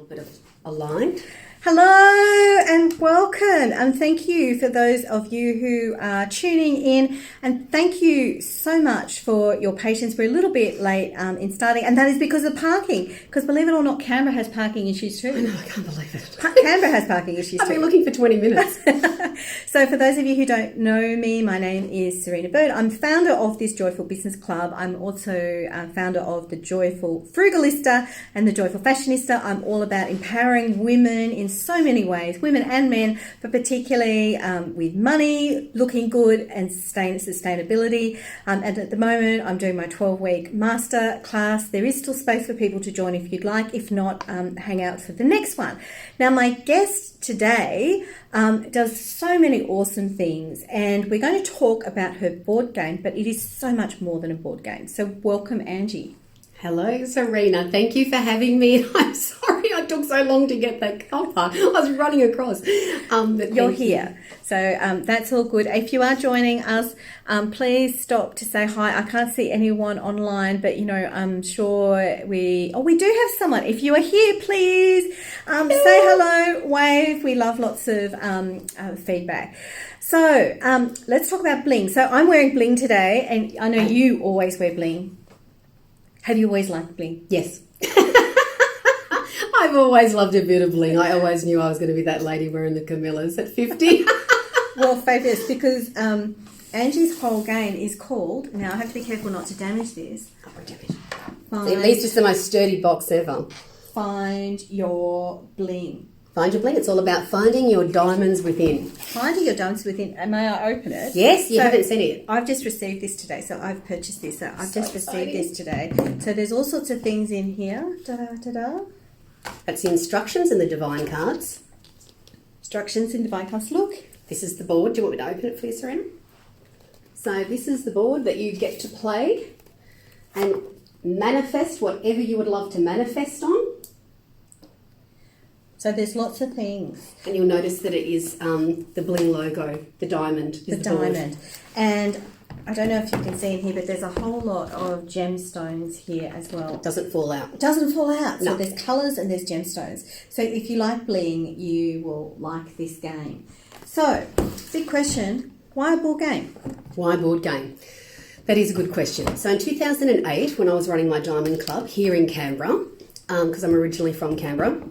little bit of a line. Hello and welcome, and thank you for those of you who are tuning in, and thank you so much for your patience. We're a little bit late in starting, and that is because of parking, because believe it or not, Canberra has parking issues too. I know, I can't believe it. Canberra has parking issues I've too. been looking for 20 minutes. So for those of you who don't know me, my name is Serena Bird. I'm founder of this Joyful Business Club. I'm also founder of the Joyful Frugalista and the Joyful Fashionista. I'm all about empowering women in so many ways, women and men, but particularly with money, looking good, and sustainability. And at the moment, I'm doing my 12-week master class. There is still space for people to join if you'd like. If not, hang out for the next one. Now, my guest today does so many awesome things, and we're going to talk about her board game, but it is so much more than a board game. So welcome, Angie. Hello, Serena. Thank you for having me. I'm sorry I took so long to get that cover. I was running across. But You're here. So that's all good. If you are joining us, please stop to say hi. I can't see anyone online, but, you know, I'm sure we do have someone. If you are here, please say hello, wave. We love lots of feedback. So let's talk about bling. So I'm wearing bling today, and I know you always wear bling. Have you always liked bling? Yes. I've always loved a bit of bling. I always knew I was going to be that lady wearing the Camillas at 50. Well, fabulous, because Angie's whole game is called, now I have to be careful not to damage this. At least it's the most sturdy box ever. Find your bling. Find your bling. It's all about finding your diamonds within. Finding your diamonds within. May I open it? Yes, you haven't seen it. I've just received this today, so I've purchased this. So I've just exciting. received this today. So there's all sorts of things in here. Ta-da. That's the instructions and the divine cards. Instructions in divine cards. Look. This is the board. Do you want me to open it for you, Serena? So this is the board that you get to play and manifest whatever you would love to manifest on. So there's lots of things. And you'll notice that it is the bling logo, the diamond. The diamond. And I don't know if you can see in here, but there's a whole lot of gemstones here as well. It doesn't fall out. It doesn't fall out. No. So there's colours and there's gemstones. So if you like bling, you will like this game. So, big question, why a board game? Why board game? That is a good question. So in 2008, when I was running my diamond club here in Canberra, because I'm originally from Canberra,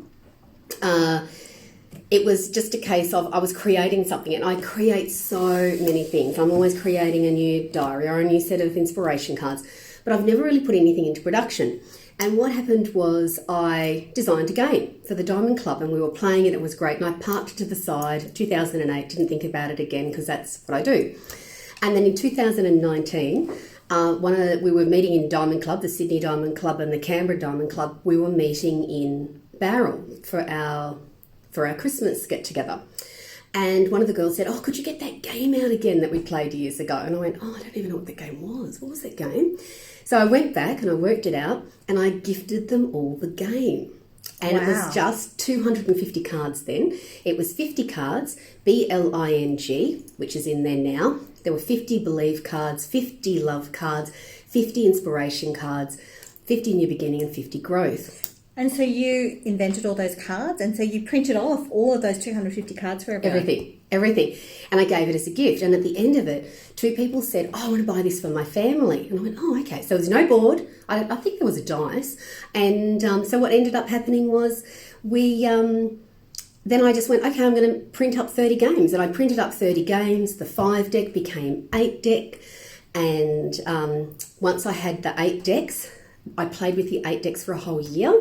it was just a case of I was creating something, and I create so many things. I'm always creating a new diary or a new set of inspiration cards, but I've never really put anything into production. And what happened was I designed a game for the Diamond Club, and we were playing it. It was great, and I parked it to the side. 2008, didn't think about it again because that's what I do. And then in 2019, we were meeting in Diamond Club, the Sydney Diamond Club and the Canberra Diamond Club. We were meeting in Barrel for our Christmas get together. And one of the girls said, "Oh, could you get that game out again that we played years ago?" And I went, "Oh, I don't even know what the game was. What was that game?" So I went back and I worked it out, and I gifted them all the game. And It was just 250 cards then. It was 50 cards, BLING, which is in there now. There were 50 believe cards, 50 love cards, 50 inspiration cards, 50 new beginning, and 50 growth. And so you invented all those cards, and so you printed off all of those 250 cards for everyone? Everything. And I gave it as a gift. And at the end of it, 2 people said, "Oh, I want to buy this for my family." And I went, "Oh, okay." So there was no board. I think there was a dice. And so what ended up happening was then I just went, okay, I'm going to print up 30 games. And I printed up 30 games. The 5 deck became 8 deck. And once I had the 8 decks, I played with the 8 decks for a whole year.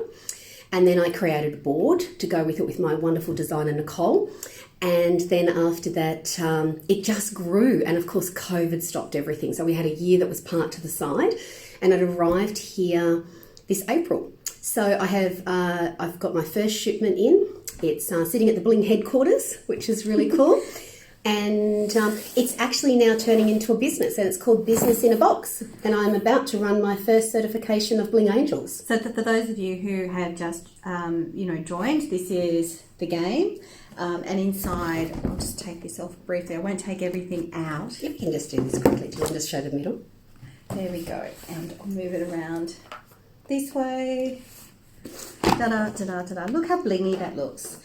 And then I created a board to go with it with my wonderful designer, Nicole. And then after that, it just grew. And of course, COVID stopped everything. So we had a year that was parked to the side, and it arrived here this April. So I've got my first shipment in. It's sitting at the Bling headquarters, which is really cool. And it's actually now turning into a business, and it's called Business in a Box. And I'm about to run my first certification of Bling Angels. So for those of you who have just, joined, this is the game. And inside, I'll just take this off briefly. I won't take everything out. You can just do this quickly. Do you want to just show the middle? There we go. And I'll move it around this way. Ta-da, ta-da, ta-da. Look how blingy that looks.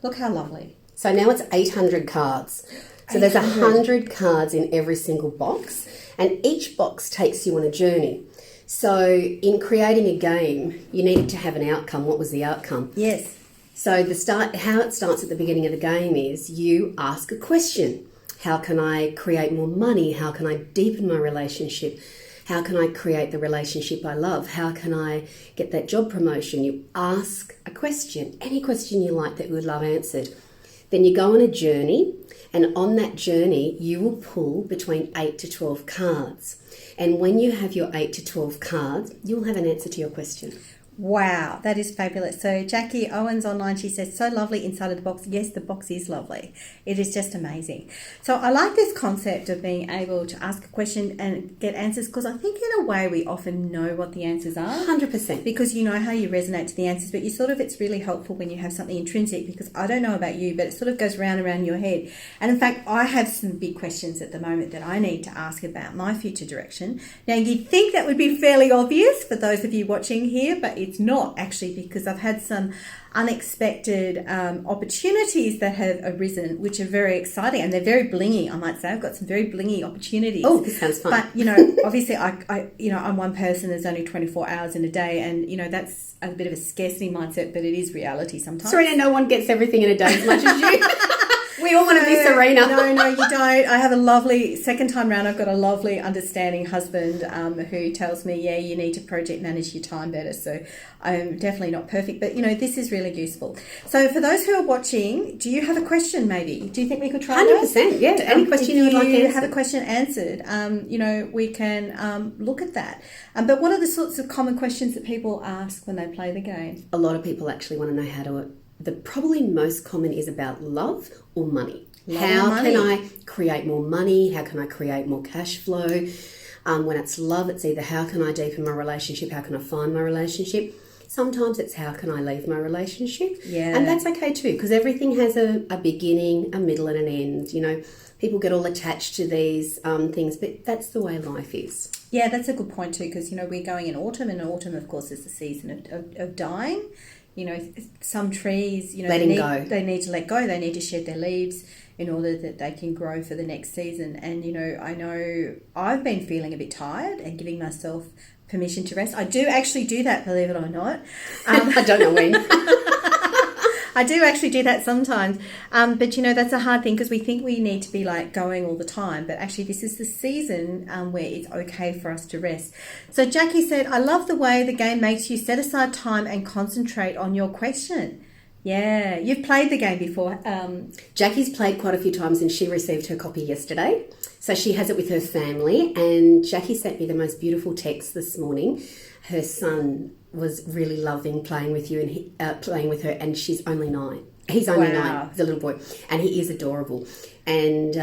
Look how lovely. So now it's 800 cards. So there's 100 cards in every single box, and each box takes you on a journey. So in creating a game, you needed to have an outcome. What was the outcome? Yes. So how it starts at the beginning of the game is you ask a question. How can I create more money? How can I deepen my relationship? How can I create the relationship I love? How can I get that job promotion? You ask a question, any question you like that you would love answered. Then you go on a journey, and on that journey, you will pull between 8 to 12 cards. And when you have your 8 to 12 cards, you'll have an answer to your question. Wow, that is fabulous. So Jackie Owens online, she says, so lovely inside of the box. Yes, the box is lovely. It is just amazing. So I like this concept of being able to ask a question and get answers, because I think in a way we often know what the answers are. 100%. Because you know how you resonate to the answers, but it's really helpful when you have something intrinsic, because I don't know about you, but it sort of goes round and round your head. And in fact, I have some big questions at the moment that I need to ask about my future direction. Now, you'd think that would be fairly obvious for those of you watching here, but it's not actually, because I've had some unexpected opportunities that have arisen, which are very exciting, and they're very blingy, I might say. I've got some very blingy opportunities. Oh, this sounds fun. But, obviously I'm one person, there's only 24 hours in a day, and, that's a bit of a scarcity mindset, but it is reality sometimes. Serena, no one gets everything in a day as much as you. We all want to be Serena. No, you don't. I have a lovely, second time round, I've got a lovely, understanding husband who tells me, yeah, you need to project manage your time better. So I'm definitely not perfect, but, this is really useful. So for those who are watching, do you have a question maybe? Do you think we could try 100%, yeah. Any question you would like to answered. have a question answered, we can look at that. But what are the sorts of common questions that people ask when they play the game? A lot of people actually want to know how to... The probably most common is about love or money. How can I create more money? How can I create more cash flow? When it's love, it's either how can I deepen my relationship? How can I find my relationship? Sometimes it's how can I leave my relationship? Yeah. And that's okay too, because everything has a beginning, a middle and an end. People get all attached to these things, but that's the way life is. Yeah, that's a good point too, because, we're going in autumn, and autumn, of course, is the season of dying. Some trees, Letting go. They need to let go. They need to shed their leaves in order that they can grow for the next season. And, I know I've been feeling a bit tired and giving myself permission to rest. I do actually do that, believe it or not. I don't know when. I do actually do that sometimes. But, that's a hard thing, because we think we need to be going all the time. But actually, this is the season where it's okay for us to rest. So Jackie said, I love the way the game makes you set aside time and concentrate on your question. Yeah, you've played the game before. Jackie's played quite a few times, and she received her copy yesterday. So she has it with her family. And Jackie sent me the most beautiful text this morning. Her son was really loving playing with you and playing with her, and she's only 9. He's only 9. He's a little boy, and he is adorable. And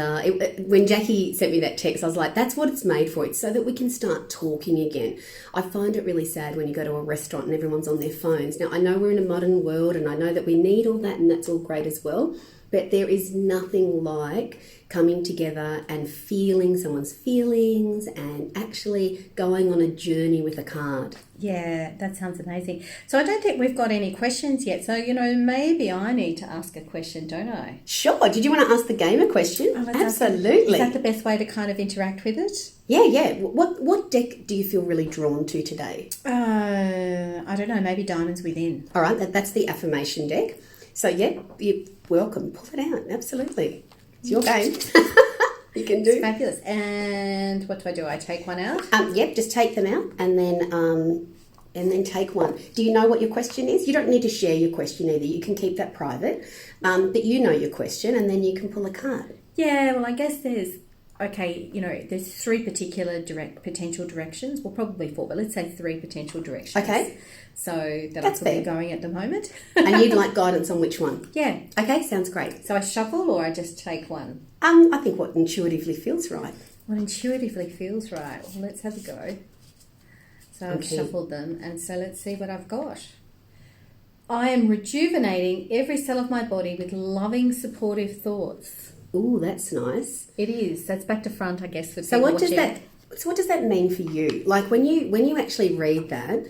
when Jackie sent me that text, I was like, that's what it's made for. It's so that we can start talking again. I find it really sad when you go to a restaurant and everyone's on their phones. Now, I know we're in a modern world, and I know that we need all that, and that's all great as well. But there is nothing like coming together and feeling someone's feelings and actually going on a journey with a card. Yeah, that sounds amazing. So I don't think we've got any questions yet. So, maybe I need to ask a question, don't I? Sure. Did you want to ask the game a question? Oh, absolutely. Is that the best way to kind of interact with it? Yeah. What deck do you feel really drawn to today? I don't know. Maybe Diamonds Within. All right. That's the affirmation deck. So, yeah, you're welcome. Pull it out. Absolutely. It's your game. You can do. It's fabulous. And what do? I take one out? Yep, just take them out and then take one. Do you know what your question is? You don't need to share your question either. You can keep that private. But you know your question, and then you can pull a card. Yeah, well, I guess there's 3 particular potential directions. Well, probably 4, but let's say 3 potential directions. Okay. So that's where we're going at the moment. And you'd like guidance on which one? Yeah. Okay, sounds great. So I shuffle, or I just take one? I think what intuitively feels right. What intuitively feels right. Well, let's have a go. So I've shuffled them, and so let's see what I've got. I am rejuvenating every cell of my body with loving, supportive thoughts. Ooh, that's nice. It is. That's back to front, I guess. So what does that mean for you? Like when you actually read that,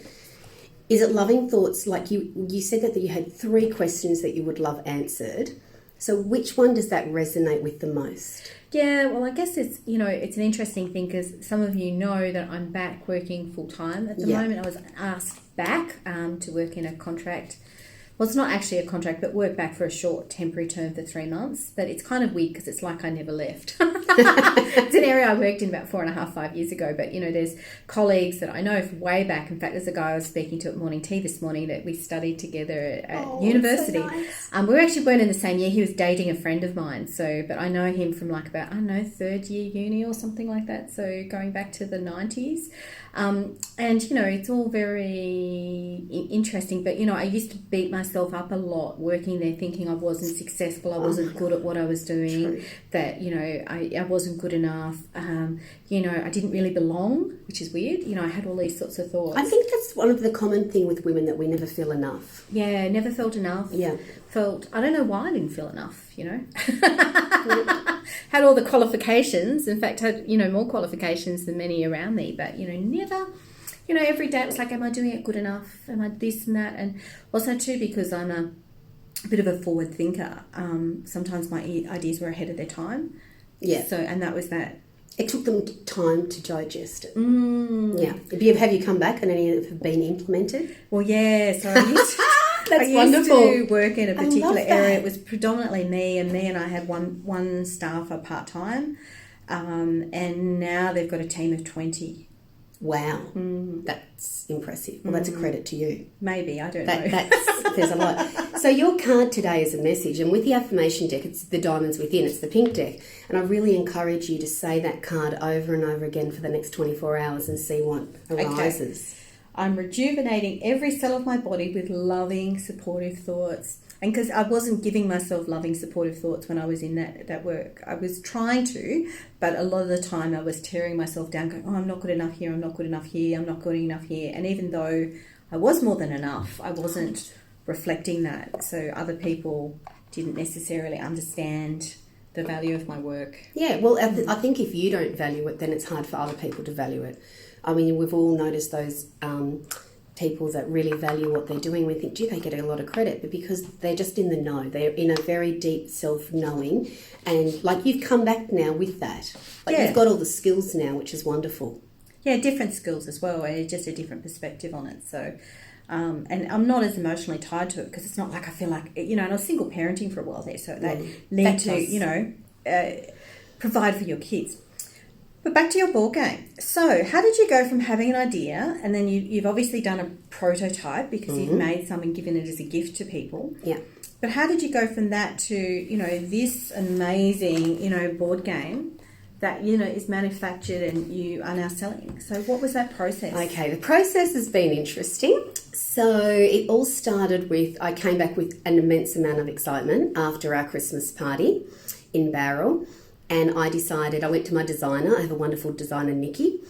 Is it loving thoughts? Like you said that you had 3 questions that you would love answered. So which one does that resonate with the most? Yeah, well, I guess it's an interesting thing because some of you know that I'm back working full time at the moment. I was asked back to work in a contract. Well, it's not actually a contract, but work back for a short temporary term for 3 months. But it's kind of weird because it's like I never left. It's an area I worked in about 4.5, 5 years ago. But, there's colleagues that I know from way back. In fact, there's a guy I was speaking to at morning tea this morning that we studied together at university. So nice. We actually weren't in the same year. He was dating a friend of mine. But I know him from like about, 3rd year uni or something like that. So going back to the 90s. And, it's all very interesting. But, I used to beat myself up a lot working there thinking I wasn't successful, I wasn't good at what I was doing, True. That, I wasn't good enough, I didn't really belong, which is weird. I had all these sorts of thoughts. I think that's one of the common thing with women, that we never feel enough. Yeah, never felt enough. Yeah. I don't know why I didn't feel enough, Had all the qualifications, in fact, had, more qualifications than many around me, but, never, every day it was like, am I doing it good enough? Am I this and that? And also too, because I'm a bit of a forward thinker, sometimes my ideas were ahead of their time. Yeah. So, and that was that. It took them time to digest it. Yeah. Have you come back and any of them have been implemented? Well, yeah. So I used to, That's I wonderful. used to work in a particular area. It was predominantly me and I had one staffer part-time, and now they've got a team of 20. Wow. That's impressive. Well, that's a credit to you. Maybe, I don't know. There's a lot. So your card today is a message, and with the affirmation deck, it's the diamonds within, it's the pink deck. And I really encourage you to say that card over and over again for the next 24 hours and see what arises. Okay. I'm rejuvenating every cell of my body with loving, supportive thoughts. And because I wasn't giving myself loving, supportive thoughts when I was in that work. I was trying to, but a lot of the time I was tearing myself down, going, I'm not good enough here, I'm not good enough here, I'm not good enough here. And even though I was more than enough, I wasn't reflecting that. So other people didn't necessarily understand the value of my work. Yeah, well, I think if you don't value it, then it's hard for other people to value it. I mean, we've all noticed those people that really value what they're doing. We think, gee, they get a lot of credit, but because they're just in the know, they're in a very deep self-knowing, and like you've come back now with that. Like you've got all the skills now, which is wonderful. Yeah, different skills as well, and just a different perspective on it. So, and I'm not as emotionally tied to it because it's not like I feel like, and I was single parenting for a while there, so they need to, provide for your kids. But back to your board game. So how did you go from having an idea, and then you've obviously done a prototype because you've made some and given it as a gift to people. Yeah. But how did you go from that to, this amazing, board game that, is manufactured and you are now selling? So what was that process? Okay, the process has been interesting. So it all started with, I came back with an immense amount of excitement after our Christmas party in Barrel. And I decided, I went to my designer, I have a wonderful designer, Nikki,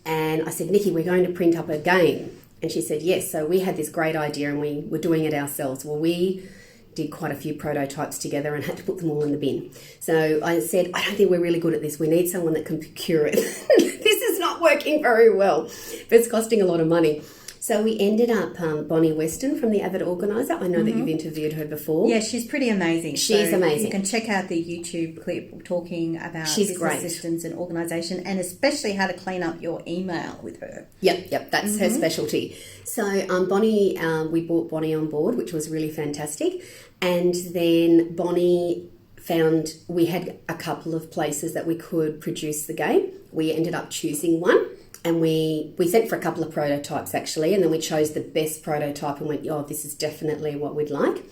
and I said, Nikki, we're going to print up a game. And she said, yes. So we had this great idea and we were doing it ourselves. Well, we did quite a few prototypes together and had to put them all in the bin. So I said, I don't think we're really good at this. We need someone that can procure it. This is not working very well, but it's costing a lot of money. So we ended up, Bonnie Weston from the Avid Organiser. I know that you've interviewed her before. Yeah, she's pretty amazing. She's amazing. You can check out the YouTube clip talking about business great. systems and organisation, and especially how to clean up your email with her. Yep, that's her specialty. So Bonnie, we brought Bonnie on board, which was really fantastic. And then Bonnie found we had a couple of places that we could produce the game. We ended up choosing one. And we sent for a couple of prototypes actually, and then we chose the best prototype and went, this is definitely what we'd like.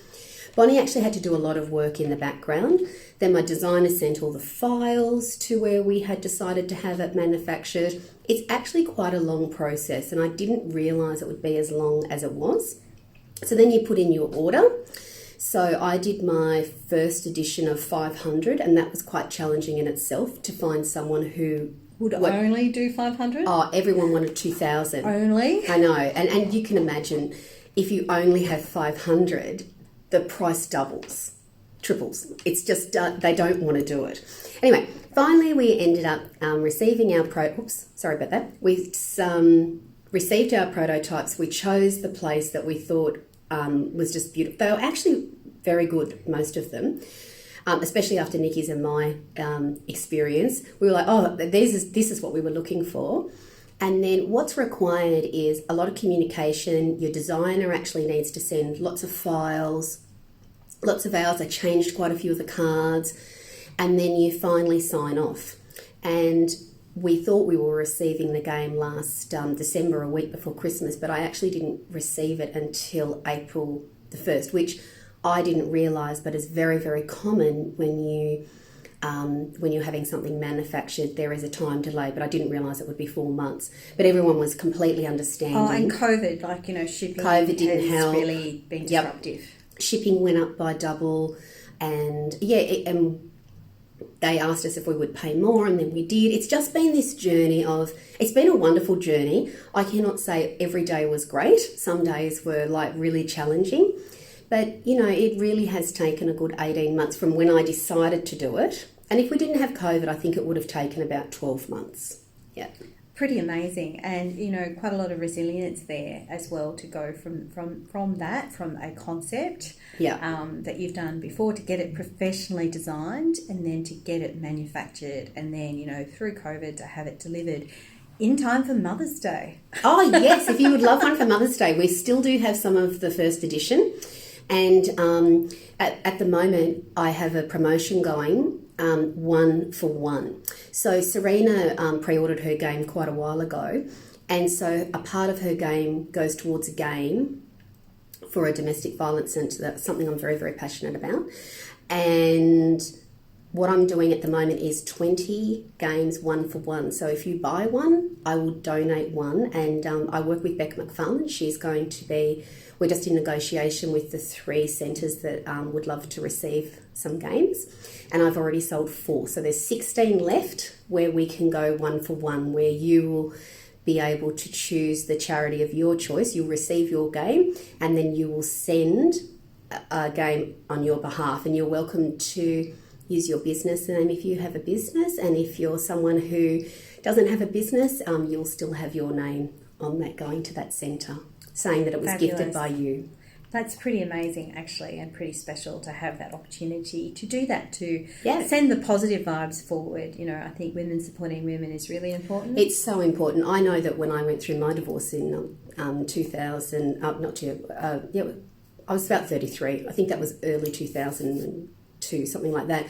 Bonnie actually had to do a lot of work in the background. Then my designer sent all the files to where we had decided to have it manufactured. It's actually quite a long process, and I didn't realise it would be as long as it was. So then you put in your order. So I did my first edition of 500, and that was quite challenging in itself to find someone who would only do 500? Oh, everyone wanted 2,000. Only? I know. And you can imagine, if you only have 500, the price doubles, triples. It's just, they don't want to do it. Anyway, finally we ended up receiving our received our prototypes. We chose the place that we thought was just beautiful. They were actually very good, most of them, especially after Nikki's and my experience. We were like, oh, this is what we were looking for. And then what's required is a lot of communication. Your designer actually needs to send lots of files, lots of hours. I changed quite a few of the cards. And then you finally sign off. And we thought we were receiving the game last December, a week before Christmas, but I actually didn't receive it until April the 1st, which I didn't realise, but is very, very common when you're having something manufactured. There is a time delay, but I didn't realise it would be 4 months. But everyone was completely understanding. Oh, and COVID, shipping COVID didn't help. Really been disruptive. Yep. Shipping went up by double, and they asked us if we would pay more, and then we did. It's just been this journey it's been a wonderful journey. I cannot say every day was great. Some days were really challenging. But, it really has taken a good 18 months from when I decided to do it. And if we didn't have COVID, I think it would have taken about 12 months. Yeah. Pretty amazing. And, quite a lot of resilience there as well to go from a concept that you've done before to get it professionally designed and then to get it manufactured and then, through COVID to have it delivered in time for Mother's Day. Oh, yes. If you would love one for Mother's Day, we still do have some of the first edition. And at the moment, I have a promotion going, 1 for 1. So Serena pre-ordered her game quite a while ago. And so a part of her game goes towards a game for a domestic violence centre. That's something I'm very, very passionate about. And what I'm doing at the moment is 20 games, 1 for 1. So if you buy one, I will donate one. And I work with Becca McFarlane. She's going to be... We're just in negotiation with the 3 centres that would love to receive some games. And I've already sold 4. So there's 16 left where we can go 1 for 1, where you will be able to choose the charity of your choice. You'll receive your game and then you will send a game on your behalf. And you're welcome to use your business name if you have a business. And if you're someone who doesn't have a business, you'll still have your name on that going to that centre, saying that it was Fabulous. Gifted by you. That's pretty amazing, actually, and pretty special to have that opportunity to do that, to Yeah. send the positive vibes forward. I think women supporting women is really important. It's so important. I know that when I went through my divorce in 2000, I was about 33. I think that was early 2002, something like that.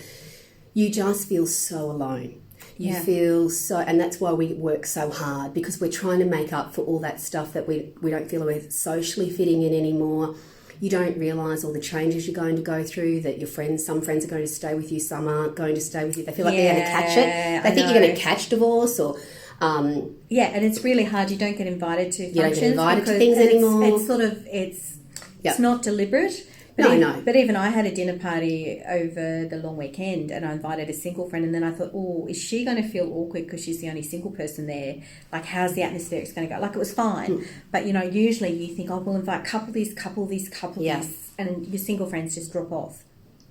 You just feel so alone. You feel so, and that's why we work so hard, because we're trying to make up for all that stuff that we don't feel we're socially fitting in anymore. You don't realise all the changes you're going to go through, that some friends are going to stay with you, some aren't going to stay with you. They feel like they're going to catch it. They think you're going to catch divorce or... and it's really hard. You don't get invited to functions. You don't get invited to things anymore. It's not deliberate. No. But even I had a dinner party over the long weekend and I invited a single friend, and then I thought, oh, is she going to feel awkward because she's the only single person there? Like, how's the atmosphere going to go? Like, it was fine. But, usually you think, oh, we'll invite couple this, and your single friends just drop off.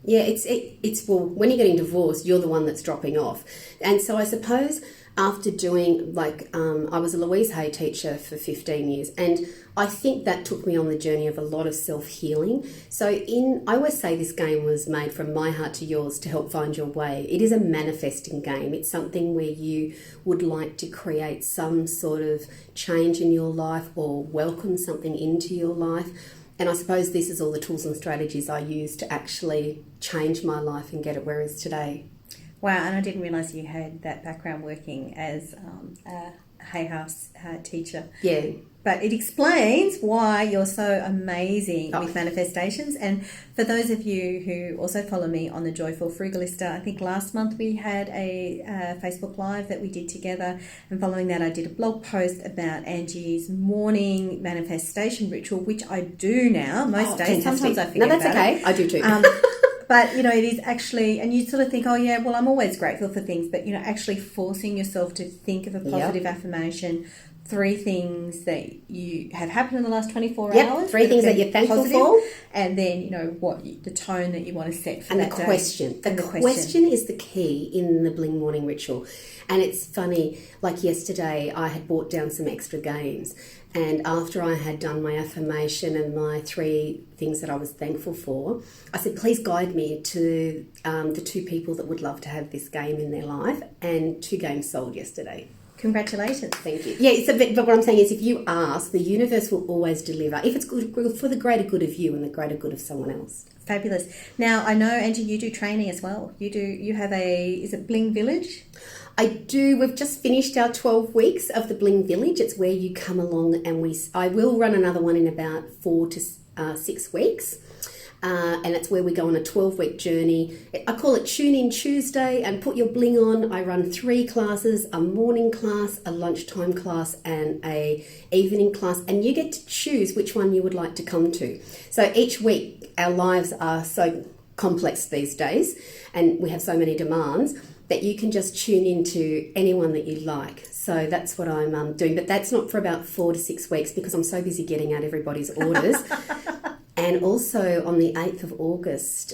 Yeah, it's when you're getting divorced, you're the one that's dropping off. And so I suppose after doing, I was a Louise Hay teacher for 15 years, and I think that took me on the journey of a lot of self-healing. So I always say this game was made from my heart to yours to help find your way. It is a manifesting game. It's something where you would like to create some sort of change in your life or welcome something into your life. And I suppose this is all the tools and strategies I use to actually change my life and get it where it is today. Wow, and I didn't realise you had that background working as a Hay House teacher. Yeah. But it explains why you're so amazing with manifestations. And for those of you who also follow me on the Joyful Frugalista, I think last month we had a Facebook Live that we did together. And following that, I did a blog post about Angie's morning manifestation ritual, which I do now most days. Fantastic. Sometimes I forget No, that's about okay. it. I do too. But, it is actually, and you sort of think, oh, yeah, well, I'm always grateful for things. But, actually forcing yourself to think of a positive affirmation 3 things that you have happened in the last 24 Yep, hours. 3 things that you're thankful for. And then, the tone that you want to set for and that the question. day. The question is the key in the Bling morning ritual. And it's funny, like yesterday I had brought down some extra games, and after I had done my affirmation and my 3 things that I was thankful for, I said, please guide me to the 2 people that would love to have this game in their life, and 2 games sold yesterday. Congratulations. Thank you. Yeah, it's a bit, but what I'm saying is if you ask, the universe will always deliver if it's good for the greater good of you and the greater good of someone else. Fabulous. Now, I know, Angie, you do training as well. You have is it Bling Village? I do. We've just finished our 12 weeks of the Bling Village. It's where you come along, and I will run another one in about 4 to 6 weeks. And it's where we go on a 12-week journey. I call it Tune In Tuesday and Put Your Bling On. I run 3 classes, a morning class, a lunchtime class, and a evening class. And you get to choose which one you would like to come to. So each week, our lives are so complex these days, and we have so many demands that you can just tune into anyone that you like. So that's what I'm doing. But that's not for about 4 to 6 weeks because I'm so busy getting out everybody's orders. And also on the 8th of August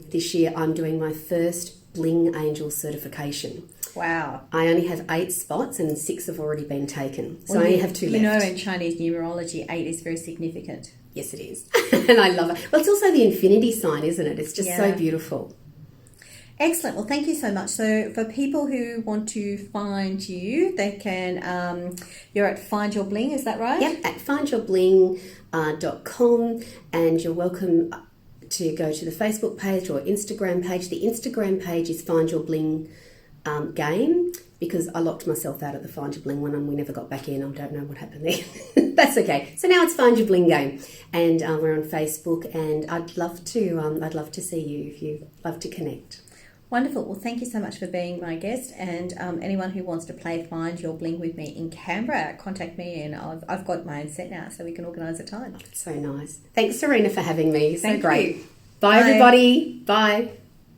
this year, I'm doing my first Bling Angel certification. Wow. I only have 8 spots and 6 have already been taken. So I only have 2 left. You know, in Chinese numerology, 8 is very significant. Yes, it is. And I love it. Well, it's also the infinity sign, isn't it? It's just so beautiful. Excellent. Well, thank you so much. So for people who want to find you, they can, you're at Find Your Bling, is that right? Yep, at findyourbling.com, and you're welcome to go to the Facebook page or Instagram page. The Instagram page is Find Your Bling game, because I locked myself out of the Find Your Bling one and we never got back in. I don't know what happened there. That's okay. So now it's Find Your Bling game, and we're on Facebook, and I'd love to see you if you love to connect. Wonderful. Well, thank you so much for being my guest, and anyone who wants to play Find Your Bling with me in Canberra, contact me, and I've got my own set now, so we can organise a time. So nice. Thanks, Serena, for having me. So Thank great. you. Bye, everybody. Bye.